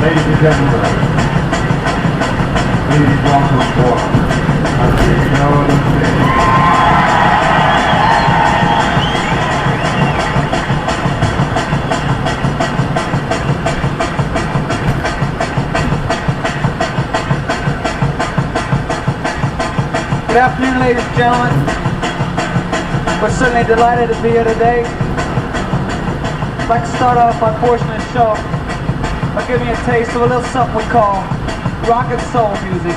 Ladies and gentlemen, please welcome for the show of the stage. Good afternoon, ladies and gentlemen. We're certainly delighted to be here today. I'd like to start off my portion of the show by giving you a taste of a little something we call rock and soul music.